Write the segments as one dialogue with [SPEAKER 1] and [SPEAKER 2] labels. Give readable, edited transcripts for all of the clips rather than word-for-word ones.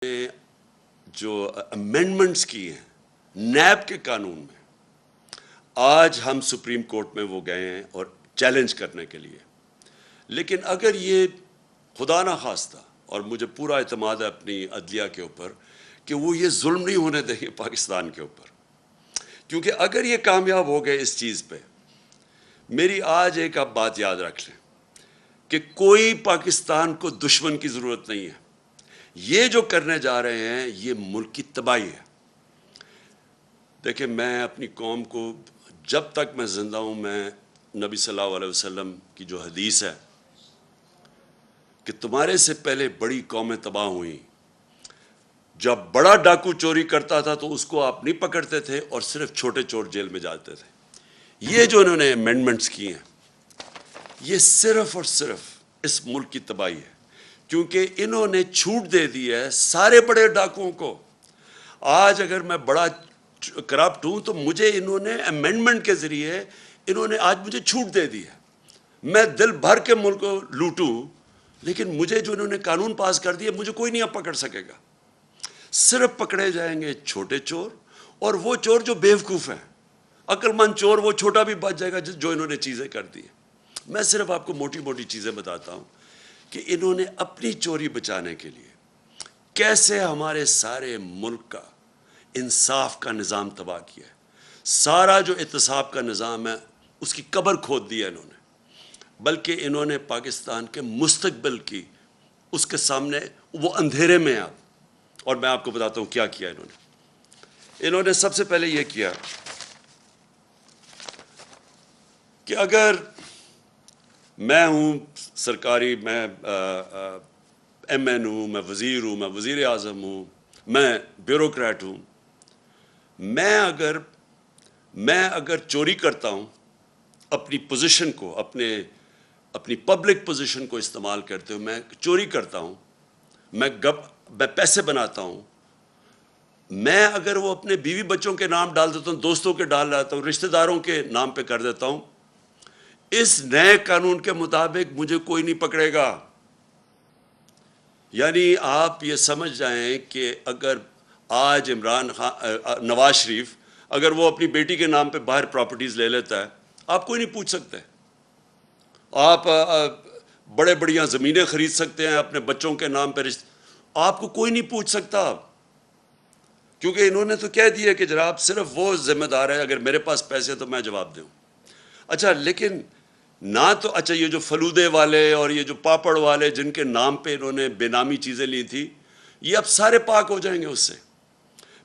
[SPEAKER 1] نے جو امینڈمنٹس کی ہیں نیب کے قانون میں، آج ہم سپریم کورٹ میں وہ گئے ہیں اور چیلنج کرنے کے لیے. لیکن اگر یہ خدا نہ خواستہ، اور مجھے پورا اعتماد ہے اپنی عدلیہ کے اوپر کہ وہ یہ ظلم نہیں ہونے دیں گے پاکستان کے اوپر، کیونکہ اگر یہ کامیاب ہو گئے اس چیز پہ، میری آج ایک آپ بات یاد رکھ لیں کہ کوئی پاکستان کو دشمن کی ضرورت نہیں ہے. یہ جو کرنے جا رہے ہیں یہ ملک کی تباہی ہے. دیکھیں، میں اپنی قوم کو جب تک میں زندہ ہوں، میں نبی صلی اللہ علیہ وسلم کی جو حدیث ہے کہ تمہارے سے پہلے بڑی قومیں تباہ ہوئیں، جب بڑا ڈاکو چوری کرتا تھا تو اس کو آپ نہیں پکڑتے تھے اور صرف چھوٹے چور جیل میں جاتے تھے. یہ جو انہوں نے امینڈمنٹس کی ہیں، یہ صرف اور صرف اس ملک کی تباہی ہے، کیونکہ انہوں نے چھوٹ دے دی ہے سارے بڑے ڈاکوؤں کو. آج اگر میں بڑا کرپٹ ہوں تو مجھے انہوں نے امینڈمنٹ کے ذریعے انہوں نے آج مجھے چھوٹ دے دی ہے. میں دل بھر کے ملک کو لوٹوں، لیکن مجھے جو انہوں نے قانون پاس کر دیا مجھے کوئی نہیں اب پکڑ سکے گا. صرف پکڑے جائیں گے چھوٹے چور، اور وہ چور جو بیوقوف ہیں. عقل مند چور وہ چھوٹا بھی بچ جائے گا جو انہوں نے چیزیں کر دی. میں صرف آپ کو موٹی موٹی چیزیں بتاتا ہوں کہ انہوں نے اپنی چوری بچانے کے لیے کیسے ہمارے سارے ملک کا انصاف کا نظام تباہ کیا ہے. سارا جو احتساب کا نظام ہے اس کی قبر کھود دی ہے انہوں نے، بلکہ انہوں نے پاکستان کے مستقبل کی اس کے سامنے وہ اندھیرے میں آپ. اور میں آپ کو بتاتا ہوں کیا کیا انہوں نے سب سے پہلے یہ کیا کہ اگر میں ہوں سرکاری، میں ایم این ہوں، میں وزیر ہوں، میں وزیر اعظم ہوں، میں بیوروکریٹ ہوں، میں اگر چوری کرتا ہوں، اپنی پوزیشن کو، اپنی پبلک پوزیشن کو استعمال کرتے ہوئے میں چوری کرتا ہوں، میں پیسے بناتا ہوں، میں اگر وہ اپنے بیوی بچوں کے نام ڈال دیتا ہوں، دوستوں کے ڈال دیتا ہوں، رشتہ داروں کے نام پہ کر دیتا ہوں، اس نئے قانون کے مطابق مجھے کوئی نہیں پکڑے گا. یعنی آپ یہ سمجھ جائیں کہ اگر آج نواز شریف اگر وہ اپنی بیٹی کے نام پہ باہر پراپرٹیز لے لیتا ہے، آپ کوئی نہیں پوچھ سکتے. آپ بڑے بڑیاں زمینیں خرید سکتے ہیں اپنے بچوں کے نام پہ، آپ کو کوئی نہیں پوچھ سکتا، کیونکہ انہوں نے تو کہہ دیا کہ جناب صرف وہ ذمہ دار ہے، اگر میرے پاس پیسے تو میں جواب دوں. اچھا، لیکن نہ تو یہ جو فلودے والے اور یہ جو پاپڑ والے جن کے نام پہ انہوں نے بے نامی چیزیں لی تھی، یہ اب سارے پاک ہو جائیں گے اس سے.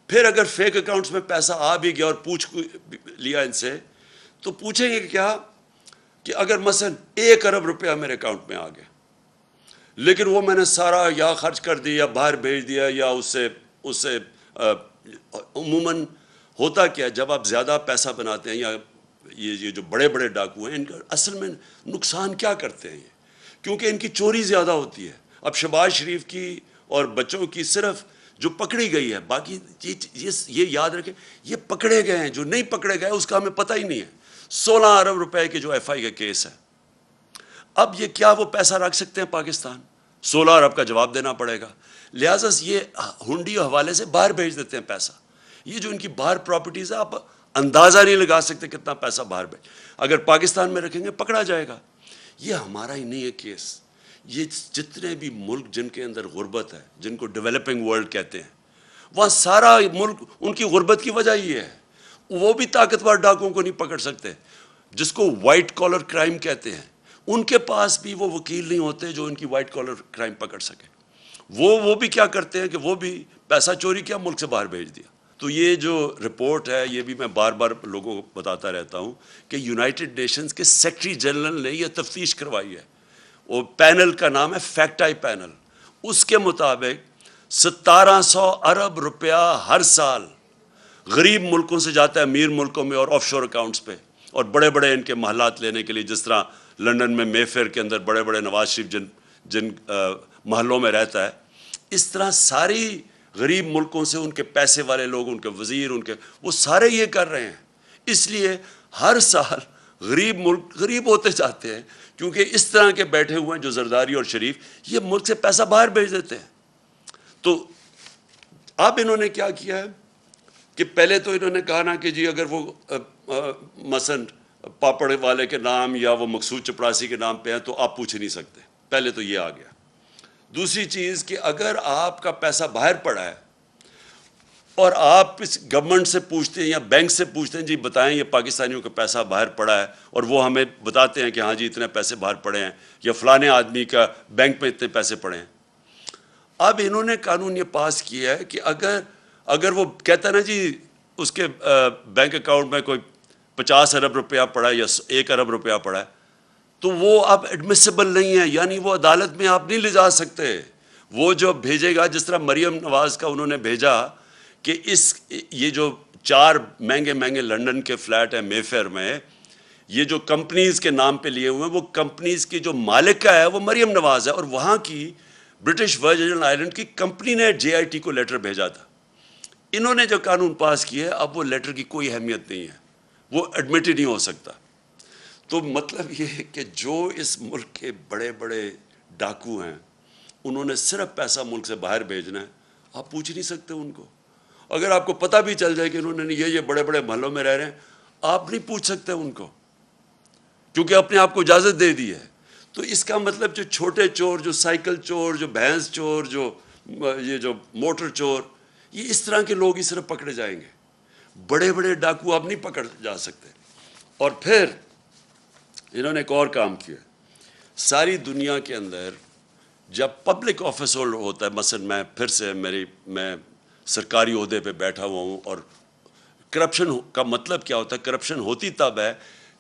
[SPEAKER 1] پھر اگر فیک اکاؤنٹس میں پیسہ آ بھی گیا اور پوچھ لیا ان سے، تو پوچھیں گے کیا کہ اگر مثلا 1 ارب روپیہ میرے اکاؤنٹ میں آ گیا، لیکن وہ میں نے سارا یا خرچ کر دیا یا باہر بھیج دیا یا اس سے عموماً ہوتا کیا، جب آپ زیادہ پیسہ بناتے ہیں، یا یہ جو بڑے بڑے ڈاکو ہیں، ان کا اصل میں نقصان کیا کرتے ہیں کیونکہ ان کی چوری زیادہ ہوتی ہے. اب شہباز شریف کی اور بچوں کی صرف جو پکڑی گئی ہے، باقی یہ یاد رکھیں یہ پکڑے گئے ہیں، جو نہیں پکڑے گئے اس کا ہمیں پتہ ہی نہیں ہے. 16 ارب روپے کے جو ایف آئی کا کیس ہے، اب یہ کیا وہ پیسہ رکھ سکتے ہیں پاکستان؟ 16 ارب کا جواب دینا پڑے گا. لہٰذا یہ ہنڈی حوالے سے باہر بھیج دیتے ہیں پیسہ. یہ جو ان کی باہر پراپرٹیز ہے، آپ اندازہ نہیں لگا سکتے کتنا پیسہ باہر بھیج. اگر پاکستان میں رکھیں گے پکڑا جائے گا. یہ ہمارا ہی نہیں ہے کیس، یہ جتنے بھی ملک جن کے اندر غربت ہے، جن کو ڈیولپنگ ورلڈ کہتے ہیں، وہاں سارا ملک ان کی غربت کی وجہ یہ ہے. وہ بھی طاقتور ڈاکوؤں کو نہیں پکڑ سکتے، جس کو وائٹ کالر کرائم کہتے ہیں. ان کے پاس بھی وہ وکیل نہیں ہوتے جو ان کی وائٹ کالر کرائم پکڑ سکے. وہ بھی کیا کرتے ہیں کہ وہ بھی پیسہ چوری کیا، ملک سے باہر بھیج دیا. تو یہ جو رپورٹ ہے، یہ بھی میں بار بار لوگوں کو بتاتا رہتا ہوں کہ یونائٹڈ نیشنز کے سیکرٹری جنرل نے یہ تفتیش کروائی ہے. وہ پینل کا نام ہے فیکٹ آئی پینل. اس کے مطابق 1700 ارب روپیہ ہر سال غریب ملکوں سے جاتا ہے امیر ملکوں میں اور آف شور اکاؤنٹس پہ، اور بڑے بڑے ان کے محلات لینے کے لیے، جس طرح لنڈن میں مے فیئر کے اندر بڑے بڑے نواز شریف جن محلوں میں رہتا ہے، اس طرح ساری غریب ملکوں سے ان کے پیسے والے لوگ، ان کے وزیر، وہ سارے یہ کر رہے ہیں. اس لیے ہر سال غریب ملک غریب ہوتے جاتے ہیں، کیونکہ اس طرح کے بیٹھے ہوئے ہیں جو زرداری اور شریف، یہ ملک سے پیسہ باہر بھیج دیتے ہیں. تو اب انہوں نے کیا کیا ہے کہ پہلے تو انہوں نے کہا نا کہ جی اگر وہ مثلا پاپڑ والے کے نام یا وہ مقصود چپڑاسی کے نام پہ ہیں تو آپ پوچھ نہیں سکتے، پہلے تو یہ آ گیا۔ دوسری چیز کہ اگر آپ کا پیسہ باہر پڑا ہے اور آپ اس گورنمنٹ سے پوچھتے ہیں یا بینک سے پوچھتے ہیں جی بتائیں یہ پاکستانیوں کا پیسہ باہر پڑا ہے، اور وہ ہمیں بتاتے ہیں کہ ہاں جی اتنے پیسے باہر پڑے ہیں یا فلانے آدمی کا بینک میں اتنے پیسے پڑے ہیں۔ اب انہوں نے قانون یہ پاس کیا ہے کہ اگر وہ کہتا ہے نا جی اس کے بینک اکاؤنٹ میں کوئی 50 ارب روپیہ پڑا ہے یا 1 ارب روپیہ پڑا ہے تو وہ اب ایڈمیسیبل نہیں ہے، یعنی وہ عدالت میں آپ نہیں لے جا سکتے۔ وہ جو بھیجے گا، جس طرح مریم نواز کا انہوں نے بھیجا کہ یہ جو 4 مہنگے لنڈن کے فلیٹ ہیں مے فیئر میں، یہ جو کمپنیز کے نام پہ لیے ہوئے ہیں، وہ کمپنیز کی جو مالکہ ہے وہ مریم نواز ہے، اور وہاں کی برٹش ورجن آئلینڈ کی کمپنی نے جے آئی ٹی کو لیٹر بھیجا تھا۔ انہوں نے جو قانون پاس کیا ہے اب وہ لیٹر کی کوئی اہمیت نہیں ہے، وہ ایڈمٹ ہی نہیں ہو سکتا۔ تو مطلب یہ ہے کہ جو اس ملک کے بڑے بڑے ڈاکو ہیں انہوں نے صرف پیسہ ملک سے باہر بھیجنا ہے، آپ پوچھ نہیں سکتے ان کو۔ اگر آپ کو پتہ بھی چل جائے کہ انہوں نے یہ بڑے بڑے محلوں میں رہ رہے ہیں، آپ نہیں پوچھ سکتے ان کو، کیونکہ اپنے آپ کو اجازت دے دی ہے۔ تو اس کا مطلب جو چھوٹے چور، جو سائیکل چور، جو بھینس چور، یہ جو موٹر چور، یہ اس طرح کے لوگ ہی صرف پکڑے جائیں گے، بڑے بڑے ڈاکو آپ نہیں پکڑ جا سکتے۔ اور پھر انہوں نے ایک اور کام کیا، ساری دنیا کے اندر جب پبلک آفس ہولڈر ہوتا ہے، مثلا میں پھر سے میں سرکاری عہدے پہ بیٹھا ہوا ہوں، اور کرپشن کا مطلب کیا ہوتا ہے؟ کرپشن ہوتی تب ہے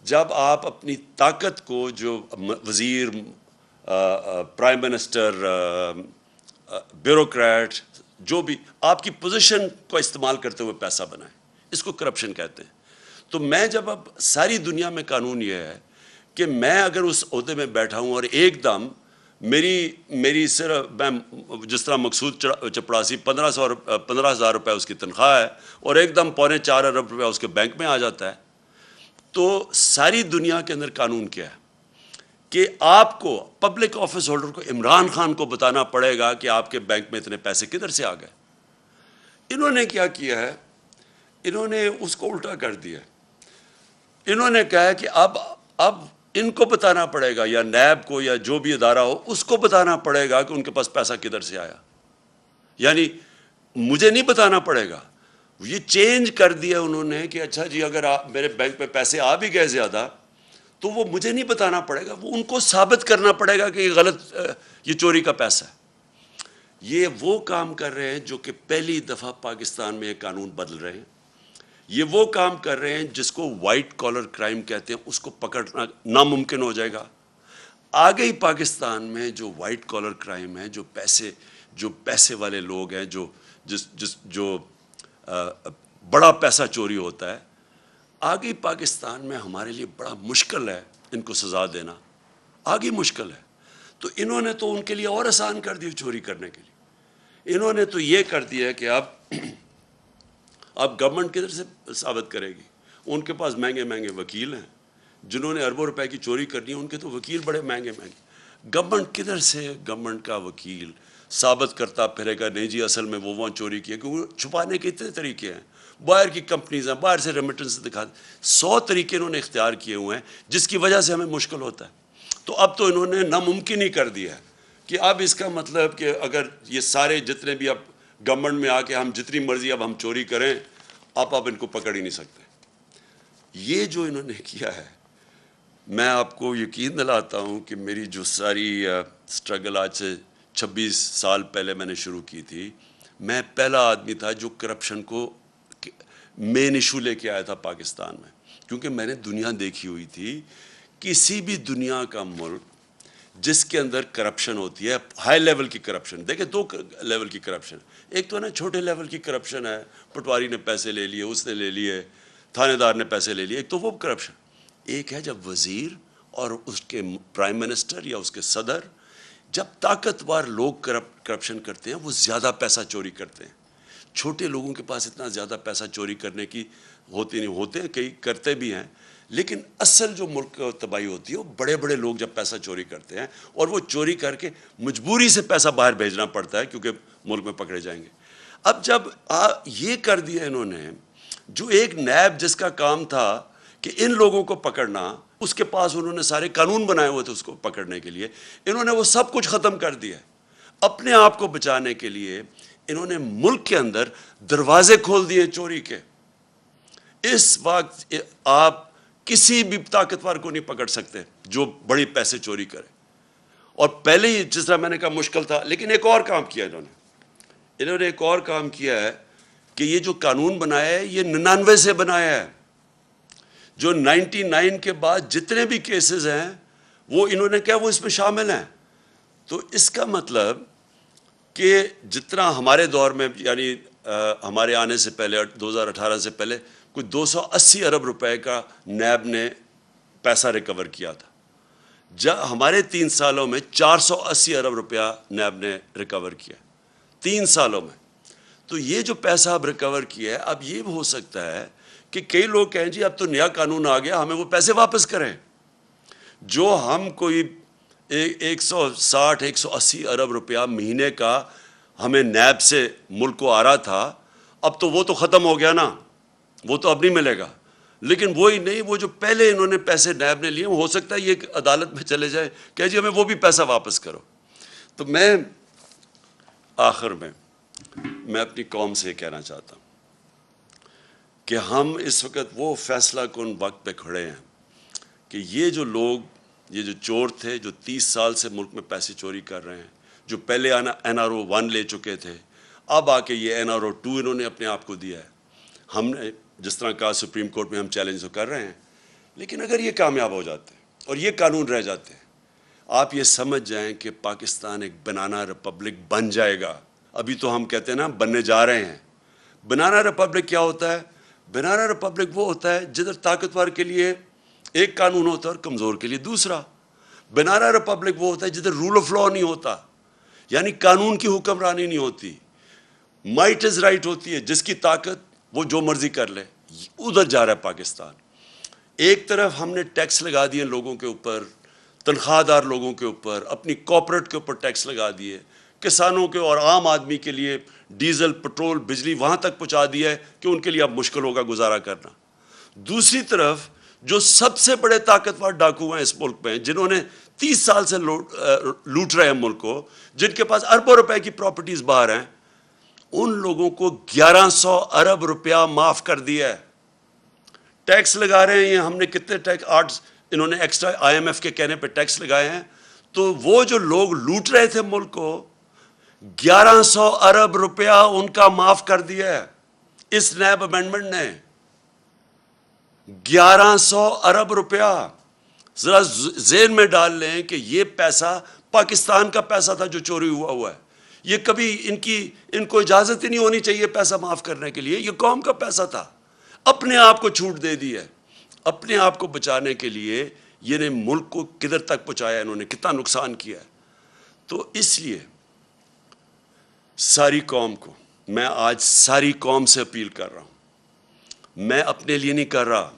[SPEAKER 1] جب آپ اپنی طاقت کو، جو وزیر، پرائم منسٹر، بیوروکریٹ، جو بھی آپ کی پوزیشن کو استعمال کرتے ہوئے پیسہ بنائیں، اس کو کرپشن کہتے ہیں۔ تو میں جب اب ساری دنیا میں قانون یہ ہے کہ میں اگر اس عہدے میں بیٹھا ہوں اور ایک دم میری صرف میں جس طرح مقصود چپڑاسی 15,000 روپے اس کی تنخواہ ہے اور ایک دم 4.25 ارب روپے اس کے بینک میں آ جاتا ہے، تو ساری دنیا کے اندر قانون کیا ہے کہ آپ کو پبلک آفس ہولڈر کو عمران خان کو بتانا پڑے گا کہ آپ کے بینک میں اتنے پیسے کدھر سے آ گئے۔ انہوں نے کیا کیا ہے؟ انہوں نے اس کو الٹا کر دیا۔ انہوں نے کہا کہ اب ان کو بتانا پڑے گا، یا نیب کو یا جو بھی ادارہ ہو اس کو بتانا پڑے گا کہ ان کے پاس پیسہ کدھر سے آیا، یعنی مجھے نہیں بتانا پڑے گا۔ یہ چینج کر دیا انہوں نے کہ اچھا جی اگر میرے بینک پہ پیسے آ بھی گئے زیادہ تو وہ مجھے نہیں بتانا پڑے گا، وہ ان کو ثابت کرنا پڑے گا کہ یہ غلط، یہ چوری کا پیسہ ہے۔ یہ وہ کام کر رہے ہیں جو کہ پہلی دفعہ پاکستان میں یہ قانون بدل رہے ہیں۔ یہ وہ کام کر رہے ہیں جس کو وائٹ کالر کرائم کہتے ہیں، اس کو پکڑنا ناممکن ہو جائے گا۔ آگے ہی پاکستان میں جو وائٹ کالر کرائم ہے، جو پیسے والے لوگ ہیں، جو بڑا پیسہ چوری ہوتا ہے، آگے پاکستان میں ہمارے لیے بڑا مشکل ہے ان کو سزا دینا، آگے مشکل ہے۔ تو انہوں نے تو ان کے لیے اور آسان کر دیا چوری کرنے کے لیے۔ انہوں نے تو یہ کر دیا کہ اب گورنمنٹ کدھر سے ثابت کرے گی؟ ان کے پاس مہنگے وکیل ہیں، جنہوں نے اربوں روپے کی چوری کرنی ہے ان کے تو وکیل بڑے مہنگے۔ گورنمنٹ کدھر سے، گورنمنٹ کا وکیل ثابت کرتا پھرے گا نہیں جی اصل میں وہ وہاں چوری کی ہے، کیونکہ وہ چھپانے کے اتنے طریقے ہیں، باہر کی کمپنیز ہیں، باہر سے ریمیٹنس دکھا، 100 طریقے انہوں نے اختیار کیے ہوئے ہیں، جس کی وجہ سے ہمیں مشکل ہوتا ہے۔ تو اب تو انہوں نے ناممکن ہی کر دیا ہے کہ اب اس کا مطلب کہ اگر یہ سارے جتنے بھی اب گورنمنٹ میں آ کے ہم جتنی مرضی اب ہم چوری کریں، آپ ان کو پکڑ ہی نہیں سکتے۔ یہ جو انہوں نے کیا ہے، میں آپ کو یقین دلاتا ہوں کہ میری جو ساری سٹرگل آج سے 26 سال پہلے میں نے شروع کی تھی، میں پہلا آدمی تھا جو کرپشن کو مین ایشو لے کے آیا تھا پاکستان میں، کیونکہ میں نے دنیا دیکھی ہوئی تھی۔ کسی بھی دنیا کا ملک جس کے اندر کرپشن ہوتی ہے، ہائی لیول کی کرپشن، دیکھیں 2 لیول کی کرپشن، ایک تو نا چھوٹے لیول کی کرپشن ہے، پٹواری نے پیسے لے لیے، اس نے لے لیے، تھانے دار نے پیسے لے لیے، ایک تو وہ کرپشن۔ ایک ہے جب وزیر اور اس کے پرائم منسٹر یا اس کے صدر، جب طاقتور لوگ کرپشن کرتے ہیں، وہ زیادہ پیسہ چوری کرتے ہیں۔ چھوٹے لوگوں کے پاس اتنا زیادہ پیسہ چوری کرنے کی ہوتی نہیں، ہوتے ہیں کئی کرتے بھی ہیں، لیکن اصل جو ملک کو تباہی ہوتی ہے وہ بڑے بڑے لوگ جب پیسہ چوری کرتے ہیں، اور وہ چوری کر کے مجبوری سے پیسہ باہر بھیجنا پڑتا ہے کیونکہ ملک میں پکڑے جائیں گے۔ اب جب یہ کر دیا انہوں نے، جو ایک نیب جس کا کام تھا کہ ان لوگوں کو پکڑنا، اس کے پاس انہوں نے سارے قانون بنائے ہوئے تھے اس کو پکڑنے کے لیے، انہوں نے وہ سب کچھ ختم کر دیا۔ اپنے آپ کو بچانے کے لیے انہوں نے ملک کے اندر دروازے کھول دیے چوری کے۔ اس وقت آپ کسی بھی طاقتور کو نہیں پکڑ سکتے جو بڑی پیسے چوری کرے۔ اور پہلے ہی جس طرح میں نے کہا مشکل تھا، لیکن ایک اور کام کیا انہوں نے ایک اور کام کیا ہے کہ یہ جو قانون بنایا ہے یہ 99 سے بنایا ہے۔ جو 99 کے بعد جتنے بھی کیسز ہیں وہ انہوں نے کہا وہ اس میں شامل ہیں۔ تو اس کا مطلب کہ جتنا ہمارے دور میں، یعنی ہمارے آنے سے پہلے 2018 سے پہلے کوئی 280 ارب روپے کا نیب نے پیسہ ریکور کیا تھا، ہمارے 3 سالوں میں 480 ارب روپیہ نیب نے ریکور کیا 3 سالوں میں۔ تو یہ جو پیسہ اب ریکور کیا ہے، اب یہ ہو سکتا ہے کہ کئی لوگ کہیں جی اب تو نیا قانون آ گیا، ہمیں وہ پیسے واپس کریں۔ جو ہم کوئی 160-180 ارب روپیہ مہینے کا ہمیں نیب سے ملک کو آ رہا تھا، اب تو وہ تو ختم ہو گیا نا، وہ تو اب نہیں ملے گا۔ لیکن وہی نہیں، وہ جو پہلے انہوں نے پیسے نیب نے لیے، ہو سکتا ہے یہ عدالت میں چلے جائے کہ جی ہمیں وہ بھی پیسہ واپس کرو۔ تو میں آخر میں اپنی قوم سے یہ کہنا چاہتا ہوں کہ ہم اس وقت وہ فیصلہ کن وقت پہ کھڑے ہیں کہ یہ جو لوگ، یہ جو چور تھے جو 30 سال سے ملک میں پیسے چوری کر رہے ہیں، جو پہلے NRO 1 لے چکے تھے، اب آ کے یہ NRO 2 انہوں نے اپنے آپ کو دیا ہے۔ ہم نے جس طرح کہا سپریم کورٹ میں ہم چیلنج تو کر رہے ہیں، لیکن اگر یہ کامیاب ہو جاتے ہیں اور یہ قانون رہ جاتے ہیں، آپ یہ سمجھ جائیں کہ پاکستان ایک بنانا ریپبلک بن جائے گا۔ ابھی تو ہم کہتے ہیں نا بننے جا رہے ہیں۔ بنانا ریپبلک کیا ہوتا ہے؟ بنانا ریپبلک وہ ہوتا ہے جدھر طاقتور کے لیے ایک قانون ہوتا ہے اور کمزور کے لیے دوسرا۔ بنانا ریپبلک وہ ہوتا ہے جدھر رول آف لا نہیں ہوتا، یعنی قانون کی حکمرانی نہیں ہوتی، مائٹ از رائٹ ہوتی ہے، جس کی طاقت وہ جو مرضی کر لے۔ ادھر جا رہا ہے پاکستان۔ ایک طرف ہم نے ٹیکس لگا دیے لوگوں کے اوپر، تنخواہ دار لوگوں کے اوپر، اپنی کارپوریٹ کے اوپر ٹیکس لگا دیے، کسانوں کے اور عام آدمی کے لیے ڈیزل، پٹرول، بجلی وہاں تک پہنچا دیا ہے کہ ان کے لیے اب مشکل ہوگا گزارا کرنا۔ دوسری طرف جو سب سے بڑے طاقتور ڈاکو ہیں اس ملک میں، جنہوں نے 30 سال سے لوٹ رہے ہیں ملک کو، جن کے پاس اربوں روپے کی پراپرٹیز باہر ہیں، ان لوگوں کو 1100 ارب روپیہ معاف کر دیا ہے۔ ٹیکس لگا رہے ہیں یہ ہم نے کتنے ٹیکس، 8 انہوں نے ایکسٹرا IMF کے کہنے پہ ٹیکس لگائے ہیں۔ تو وہ جو لوگ لوٹ رہے تھے ملک کو، 1100 ارب روپیہ ان کا معاف کر دیا ہے اس نیب امینڈمنٹ نے۔ 1100 ارب روپیہ ذرا ذہن میں ڈال لیں کہ یہ پیسہ پاکستان کا پیسہ تھا جو چوری ہوا ہے۔ یہ کبھی ان کو اجازت ہی نہیں ہونی چاہیے پیسہ معاف کرنے کے لیے، یہ قوم کا پیسہ تھا۔ اپنے آپ کو چھوٹ دے دی ہے، اپنے آپ کو بچانے کے لیے یہ نے ملک کو کدھر تک پہنچایا، انہوں نے کتنا نقصان کیا ہے۔ تو اس لیے ساری قوم کو، میں آج ساری قوم سے اپیل کر رہا ہوں، میں اپنے لیے نہیں کر رہا،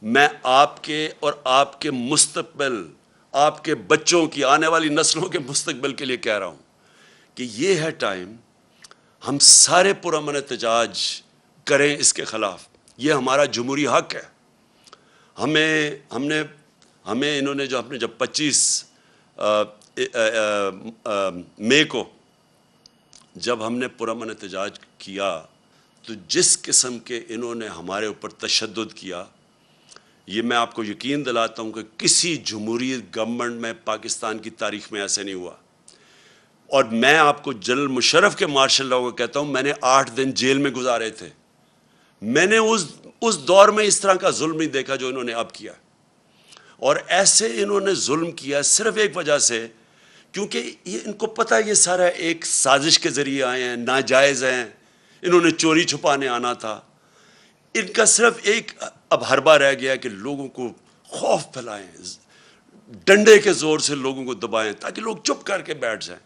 [SPEAKER 1] میں آپ کے اور آپ کے مستقبل، آپ کے بچوں کی، آنے والی نسلوں کے مستقبل کے لیے کہہ رہا ہوں کہ یہ ہے ٹائم ہم سارے پرامن احتجاج کریں اس کے خلاف۔ یہ ہمارا جمہوری حق ہے۔ ہمیں انہوں نے جب 25 مئی کو جب ہم نے پرامن احتجاج کیا، تو جس قسم کے انہوں نے ہمارے اوپر تشدد کیا، یہ میں آپ کو یقین دلاتا ہوں کہ کسی جمہوریت گورنمنٹ میں پاکستان کی تاریخ میں ایسے نہیں ہوا۔ اور میں آپ کو جنرل مشرف کے مارشل لاء کو کہتا ہوں، میں نے 8 دن جیل میں گزارے تھے۔ میں نے اس دور میں اس طرح کا ظلم نہیں دیکھا جو انہوں نے اب کیا۔ اور ایسے انہوں نے ظلم کیا صرف ایک وجہ سے، کیونکہ ان کو پتہ ہے یہ سارا ایک سازش کے ذریعے آئے ہیں، ناجائز ہیں، انہوں نے چوری چھپانے آنا تھا۔ ان کا صرف ایک اب حربہ رہ گیا کہ لوگوں کو خوف پھیلائیں، ڈنڈے کے زور سے لوگوں کو دبائیں تاکہ لوگ چپ کر کے بیٹھ جائیں،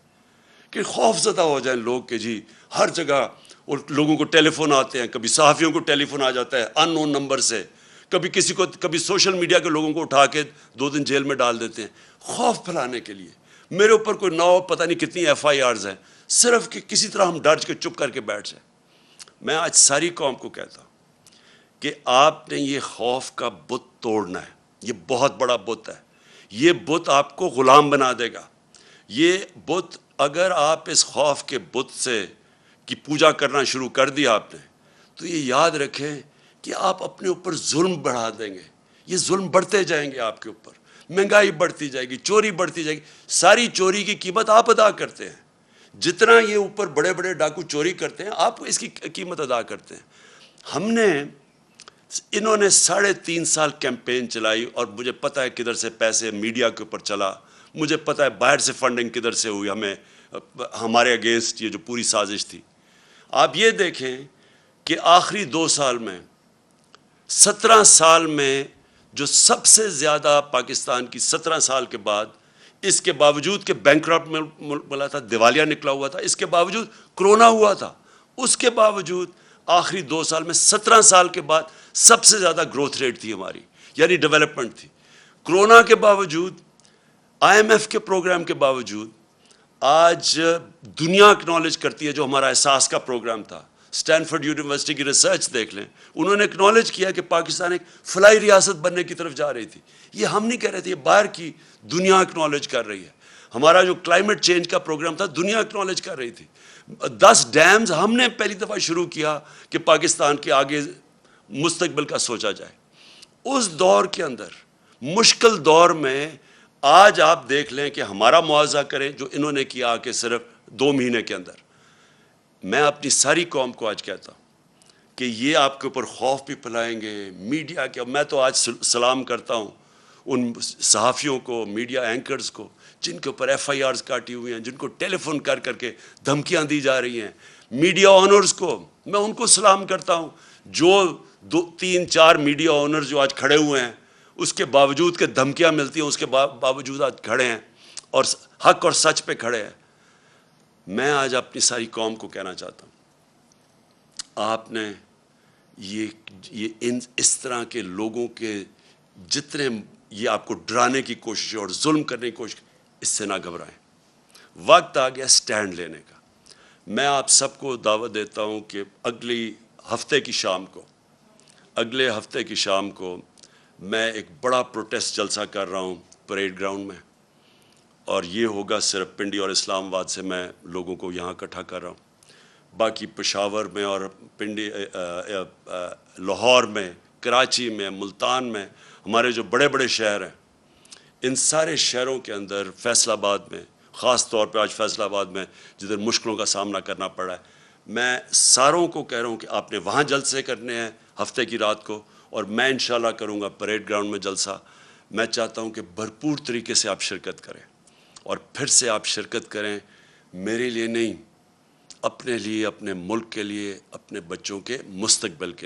[SPEAKER 1] کہ خوف زدہ ہو جائیں لوگ کہ جی ہر جگہ اور لوگوں کو ٹیلی فون آتے ہیں، کبھی صحافیوں کو ٹیلی فون آ جاتا ہے ان نون نمبر سے، کبھی سوشل میڈیا کے لوگوں کو اٹھا کے 2 دن جیل میں ڈال دیتے ہیں خوف پھیلانے کے لیے۔ میرے اوپر کوئی پتہ نہیں کتنی FIRs ہیں، صرف کہ کسی طرح ہم ڈر کے چپ کر کے بیٹھ جائیں۔ میں آج ساری قوم کو کہتا ہوں کہ آپ نے یہ خوف کا بت توڑنا ہے. یہ بہت بڑا بت ہے. یہ بت آپ کو غلام بنا دے گا. یہ بت اگر آپ اس خوف کے بت سے کی پوجا کرنا شروع کر دیا آپ نے, تو یہ یاد رکھیں کہ آپ اپنے اوپر ظلم بڑھا دیں گے. یہ ظلم بڑھتے جائیں گے آپ کے اوپر. مہنگائی بڑھتی جائے گی, چوری بڑھتی جائے گی. ساری چوری کی قیمت آپ ادا کرتے ہیں. جتنا یہ اوپر بڑے بڑے ڈاکو چوری کرتے ہیں, آپ اس کی قیمت ادا کرتے ہیں. انہوں نے 3.5 سال کیمپین چلائی, اور مجھے پتہ ہے کدھر سے پیسے میڈیا کے اوپر چلا, مجھے پتہ ہے باہر سے فنڈنگ کدھر سے ہوئی ہمارے اگینسٹ یہ جو پوری سازش تھی. آپ یہ دیکھیں کہ آخری 2 سال میں 17 سال میں جو سب سے زیادہ پاکستان کی 17 سال کے بعد, اس کے باوجود کہ بینکرپٹ ملا تھا, دیوالیہ نکلا ہوا تھا, اس کے باوجود کرونا ہوا تھا, اس کے باوجود آخری 2 سال میں 17 سال کے بعد سب سے زیادہ گروتھ ریٹ تھی ہماری, یعنی ڈیولپمنٹ تھی. کرونا کے باوجود, IMF کے پروگرام کے باوجود, آج دنیا اکنالج کرتی ہے جو ہمارا احساس کا پروگرام تھا. اسٹینفورڈ یونیورسٹی کی ریسرچ دیکھ لیں, انہوں نے اکنالج کیا کہ پاکستان ایک فلائی ریاست بننے کی طرف جا رہی تھی. یہ ہم نہیں کہہ رہے تھے, یہ باہر کی دنیا اکنالج کر رہی ہے. ہمارا جو کلائمیٹ چینج کا پروگرام تھا, دنیا اکنالج کر رہی تھی. 10 ڈیمز ہم نے پہلی دفعہ شروع کیا کہ پاکستان کے آگے مستقبل کا سوچا جائے. اس دور کے اندر, مشکل دور میں, آج آپ دیکھ لیں کہ ہمارا معاوضہ کریں جو انہوں نے کیا کہ صرف 2 مہینے کے اندر. میں اپنی ساری قوم کو آج کہتا ہوں کہ یہ آپ کے اوپر خوف بھی پھیلائیں گے میڈیا کے. میں تو آج سلام کرتا ہوں ان صحافیوں کو, میڈیا اینکرز کو, جن کے اوپر FIRs کاٹی ہوئی ہیں, جن کو ٹیلی فون کر کر کے دھمکیاں دی جا رہی ہیں. میڈیا آنرز کو میں ان کو سلام کرتا ہوں, جو 2-3-4 میڈیا آنرز جو آج کھڑے ہوئے ہیں, اس کے باوجود کہ دھمکیاں ملتی ہیں, اس کے باوجود آج کھڑے ہیں اور حق اور سچ پہ کھڑے ہیں. میں آج اپنی ساری قوم کو کہنا چاہتا ہوں, آپ نے اس طرح کے لوگوں کے جتنے یہ آپ کو ڈرانے کی کوشش اور ظلم کرنے کی کوشش, اس سے نہ گھبرائیں. وقت آ گیا سٹینڈ لینے کا. میں آپ سب کو دعوت دیتا ہوں کہ اگلے ہفتے کی شام کو میں ایک بڑا پروٹیسٹ جلسہ کر رہا ہوں پریڈ گراؤنڈ میں, اور یہ ہوگا صرف پنڈی اور اسلام آباد سے میں لوگوں کو یہاں اکٹھا کر رہا ہوں. باقی پشاور میں اور پنڈی, لاہور میں, کراچی میں, ملتان میں, ہمارے جو بڑے بڑے شہر ہیں, ان سارے شہروں کے اندر, فیصل آباد میں خاص طور پہ, آج فیصل آباد میں جدھر مشکلوں کا سامنا کرنا پڑا ہے, میں ساروں کو کہہ رہا ہوں کہ آپ نے وہاں جلسے کرنے ہیں ہفتے کی رات کو, اور میں انشاءاللہ کروں گا پریڈ گراؤنڈ میں جلسہ. میں چاہتا ہوں کہ بھرپور طریقے سے آپ شرکت کریں, اور پھر سے آپ شرکت کریں میرے لیے نہیں, اپنے لیے, اپنے ملک کے لیے, اپنے بچوں کے مستقبل کے